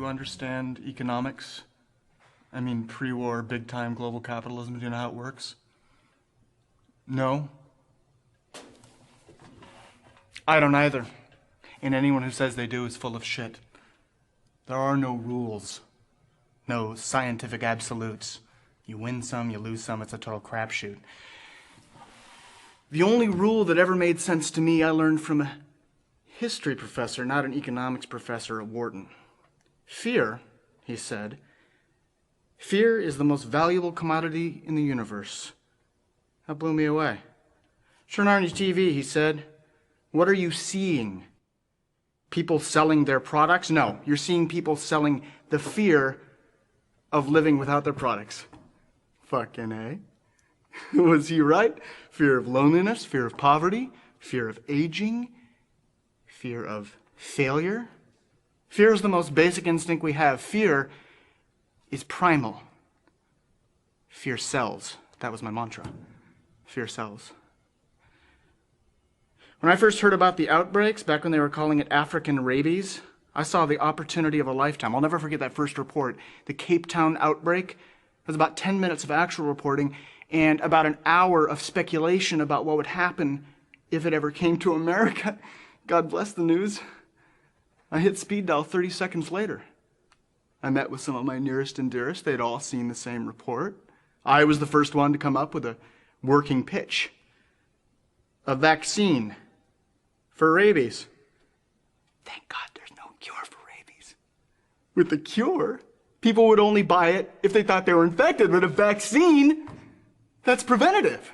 understand economics? I mean, pre-war, big-time global capitalism, do you know how it works? No? I don't either. And anyone who says they do is full of shit. There are no rules. No scientific absolutes. You win some, you lose some, it's a total crapshoot. The only rule that ever made sense to me I learned from a history professor, not an economics professor at Wharton. Fear, he said, fear is the most valuable commodity in the universe. That blew me away. Turn on your TV, he said. What are you seeing? People selling their products? No, you're seeing people selling the fear of living without their products. Fucking A. Was he right? Fear of loneliness, fear of poverty, fear of aging, fear of failure. Fear is the most basic instinct we have. Fear is primal. Fear sells. That was my mantra. Fear sells. When I first heard about the outbreaks, back when they were calling it African rabies, I saw the opportunity of a lifetime. I'll never forget that first report. The Cape Town outbreak. It was about 10 minutes of actual reporting and about an hour of speculation about what would happen if it ever came to America. God bless the news. I hit speed dial 30 seconds later. I met with some of my nearest and dearest. They'd all seen the same report. I was the first one to come up with a working pitch. A vaccine for rabies. Thank God there's no cure for rabies. With the cure, people would only buy it if they thought they were infected. With a vaccine, that's preventative.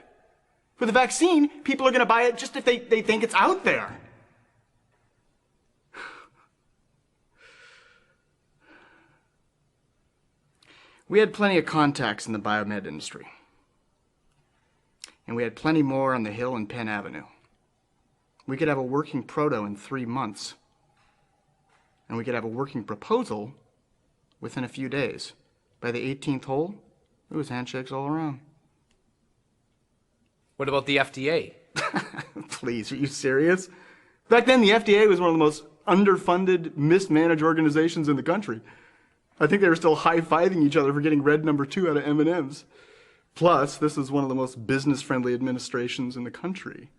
With a vaccine, people are going to buy it just if they think it's out there. We had plenty of contacts in the biomed industry. And we had plenty more on the Hill and Penn Avenue. We could have a working proto in 3 months. And we could have a working proposal within a few days. By the 18th hole, it was handshakes all around. What about the FDA? Please, are you serious? Back then, the FDA was one of the most underfunded, mismanaged organizations in the country. I think they were still high-fiving each other for getting red number 2 out of M&Ms. Plus, this is one of the most business-friendly administrations in the country.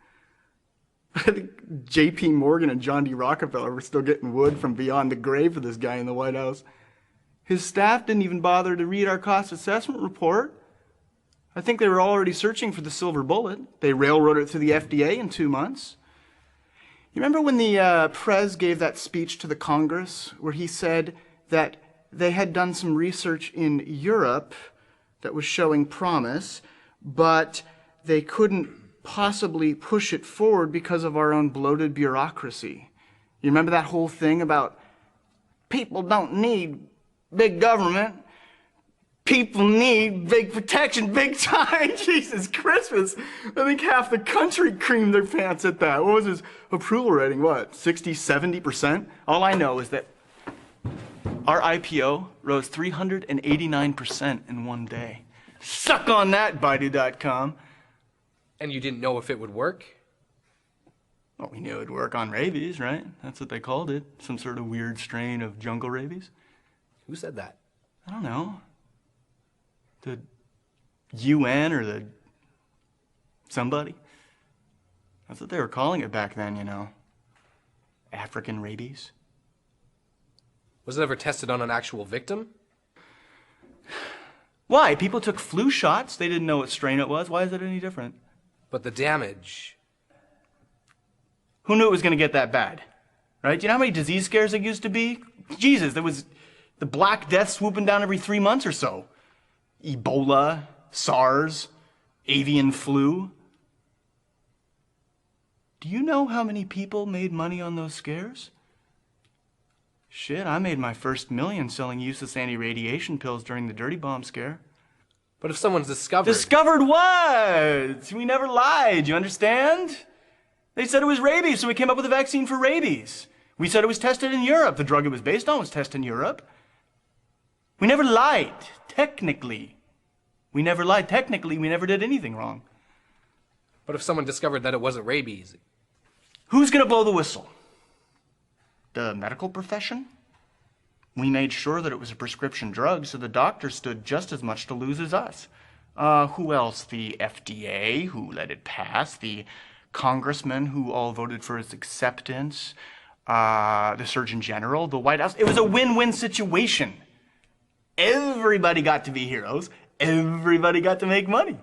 I think J.P. Morgan and John D. Rockefeller were still getting wood from beyond the grave for this guy in the White House. His staff didn't even bother to read our cost assessment report. I think they were already searching for the silver bullet. They railroaded it through the FDA in 2 months. You remember when the Prez gave that speech to the Congress where he said that they had done some research in Europe that was showing promise, but they couldn't possibly push it forward because of our own bloated bureaucracy. You remember that whole thing about people don't need big government, people need big protection, big time. Jesus Christmas. I think half the country creamed their pants at that. What was his approval rating? What, 60, 70%? All I know is that our IPO rose 389% in one day. Suck on that, Baidu.com. And you didn't know if it would work? Well, we knew it would work on rabies, right? That's what they called it. Some sort of weird strain of jungle rabies. Who said that? I don't know. The UN or the somebody. That's what they were calling it back then, you know. African rabies. Was it ever tested on an actual victim? Why? People took flu shots. They didn't know what strain it was. Why is it any different? But the damage. Who knew it was going to get that bad? Right? Do you know how many disease scares there used to be? Jesus, there was the Black Death swooping down every 3 months or so. Ebola, SARS, avian flu. Do you know how many people made money on those scares? Shit, I made my first million selling useless anti-radiation pills during the dirty bomb scare. But if someone's discovered... Discovered what? We never lied, you understand? They said it was rabies, so we came up with a vaccine for rabies. We said it was tested in Europe. The drug it was based on was tested in Europe. We never lied, technically. We never lied, technically. We never did anything wrong. But if someone discovered that it wasn't rabies... Who's gonna blow the whistle? The medical profession? We made sure that it was a prescription drug, so the doctor stood just as much to lose as us. Who else? The FDA, who let it pass. The congressmen, who all voted for its acceptance. The Surgeon General, the White House. It was a win-win situation. Everybody got to be heroes. Everybody got to make money.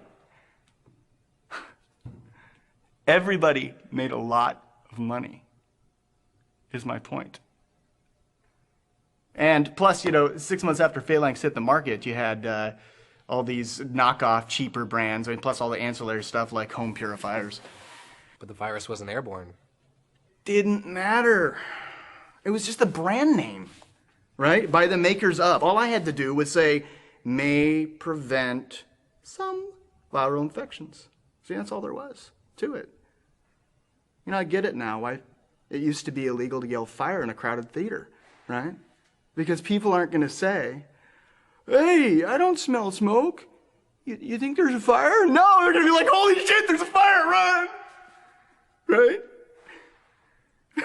Everybody made a lot of money, is my point. And plus, 6 months after phalanx hit the market, you had all these knockoff, cheaper brands, plus all the ancillary stuff like home purifiers. But the virus wasn't airborne. Didn't matter. It was just a brand name, right? By the makers of. All I had to do was say, may prevent some viral infections. See, that's all there was to it. I get it now. Why it used to be illegal to yell fire in a crowded theater, right? Because people aren't going to say, hey, I don't smell smoke. You think there's a fire? No, they're going to be like, holy shit, there's a fire, run! Right?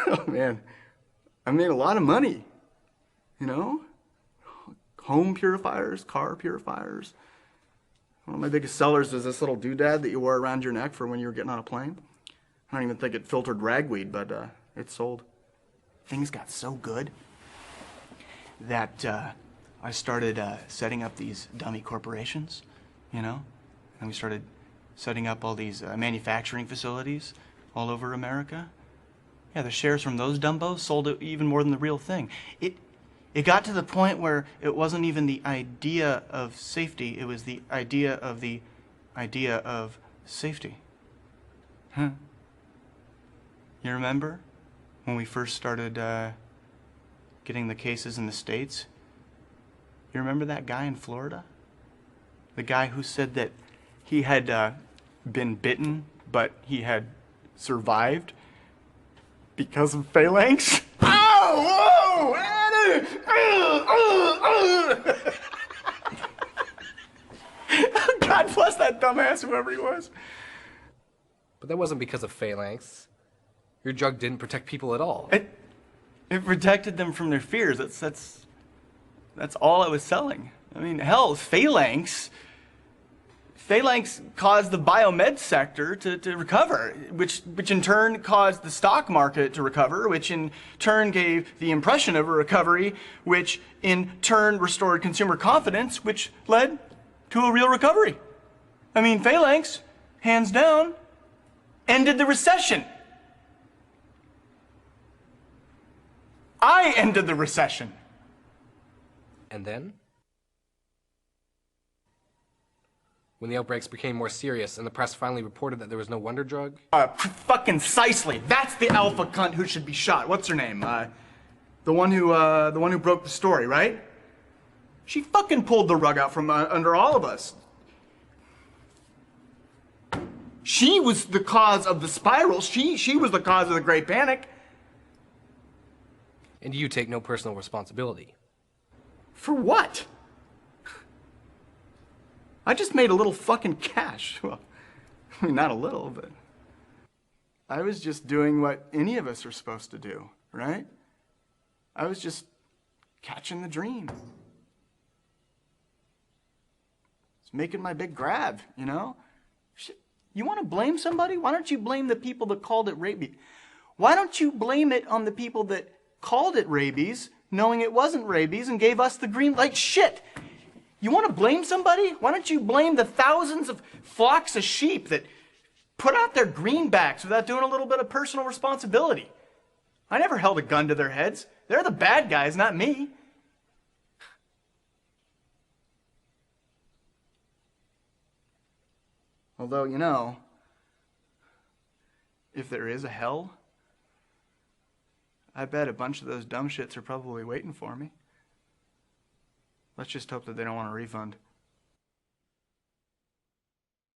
Oh, man. I made a lot of money, Home purifiers, car purifiers. One of my biggest sellers is this little doodad that you wore around your neck for when you were getting on a plane. I don't even think it filtered ragweed, but it sold. Things got so good that I started setting up these dummy corporations, and we started setting up all these manufacturing facilities all over America. Yeah, the shares from those dumbos sold even more than the real thing. It got to the point where it wasn't even the idea of safety, it was the idea of safety. Huh? You remember when we first started getting the cases in the States? You remember that guy in Florida? The guy who said that he had been bitten, but he had survived because of phalanx? Oh, whoa! God bless that dumbass, whoever he was. But that wasn't because of phalanx. Your drug didn't protect people at all. It protected them from their fears. That's all I was selling. I mean, hell, phalanx caused the biomed sector to recover, which in turn caused the stock market to recover, which in turn gave the impression of a recovery, which in turn restored consumer confidence, which led to a real recovery. I mean, phalanx, hands down, ended the recession. I ended the recession. And then? When the outbreaks became more serious and the press finally reported that there was no wonder drug? Fucking Precisely. That's the alpha cunt who should be shot. What's her name? The one who broke the story, right? She fucking pulled the rug out from under all of us. She was the cause of the spiral. She was the cause of the Great Panic. And you take no personal responsibility. For what? I just made a little fucking cash. Well, I mean, not a little, but I was just doing what any of us are supposed to do, right? I was just catching the dream. It's making my big grab, Shit. You want to blame somebody? Why don't you blame the people that called it rabies? Why don't you blame it on the people that called it rabies, knowing it wasn't rabies, and gave us the green light? Shit! You want to blame somebody? Why don't you blame the thousands of flocks of sheep that put out their greenbacks without doing a little bit of personal responsibility? I never held a gun to their heads. They're the bad guys, not me. Although, if there is a hell, I bet a bunch of those dumb shits are probably waiting for me. Let's just hope that they don't want a refund.